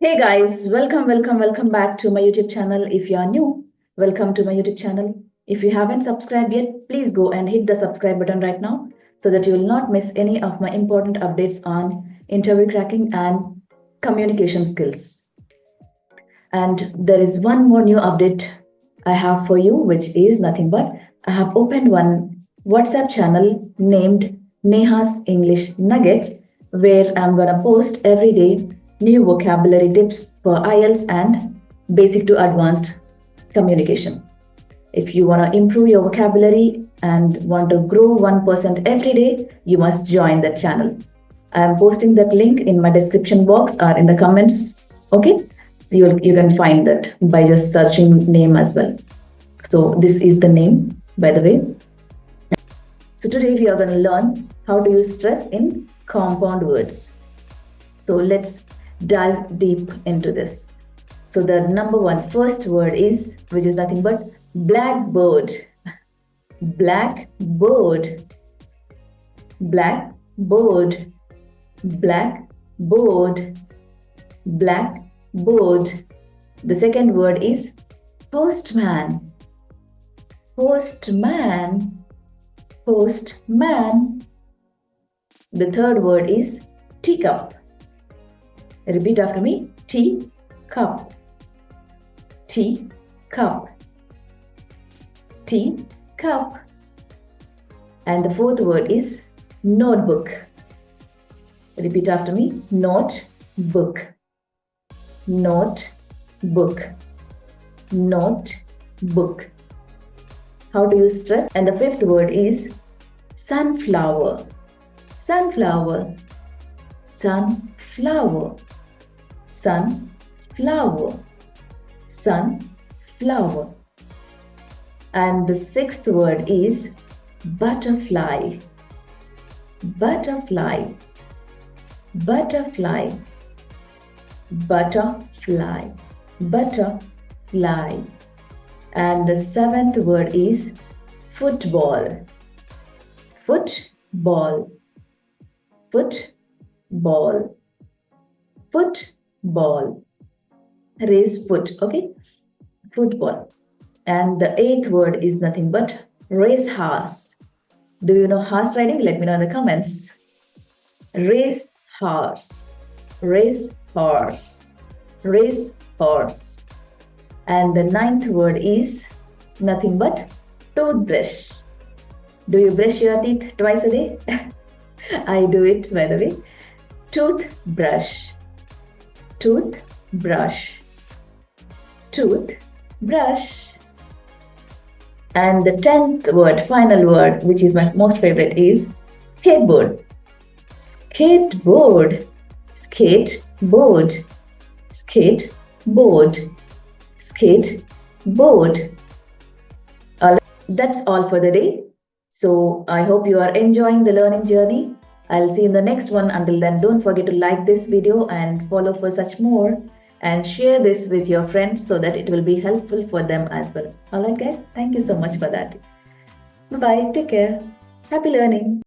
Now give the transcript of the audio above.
Hey guys, welcome back to my YouTube channel. If you are new, welcome to my YouTube channel. If you haven't subscribed yet, please go and hit the subscribe button right now so that you will not miss any of my important updates on interview cracking and communication skills. And there is one more new update I have for you, which is nothing but I have opened one WhatsApp channel named Neha's English Nuggets, where I'm gonna post every day new vocabulary tips for IELTS and basic to advanced communication. If you want to improve your vocabulary and want to grow 1% every day, you must join that channel. I am posting that link in my description box or in the comments. Okay, you can find that by just searching name as well. So this is the name, by the way. So today we are going to learn how to use stress in compound words. So let's dive deep into this. So the number one first word is, which is nothing but blackboard. Blackboard. Blackboard. Blackboard. Blackboard. The second word is postman. Postman. Postman. The third word is teacup. Repeat after me. TEAcup. TEAcup. TEAcup. And the fourth word is notebook. Repeat after me. Notebook. Notebook. Notebook. How to use stress? And the fifth word is sunflower. Sunflower. Sunflower. Sunflower. Sunflower. And the sixth word is butterfly. Butterfly. Butterfly. Butterfly. Butterfly. And the seventh word is football. Football. Football. Football. Raise foot, okay? Football. And the eighth word is nothing but racehorse. Do you know horse riding? Let me know in the comments. Racehorse. Racehorse. Racehorse. And the ninth word is nothing but toothbrush. Do you brush your teeth twice a day? I do it, by the way. Toothbrush. Toothbrush. Toothbrush. And the 10th word, final word, which is my most favorite, is skateboard. Skateboard. Skateboard. Skateboard. Skateboard. That's all for the day. So I hope you are enjoying the learning journey. I'll see you in the next one. Until then, don't forget to like this video and follow for such more. And share this with your friends so that it will be helpful for them as well. Alright guys, thank you so much for that. Bye-bye, take care. Happy learning.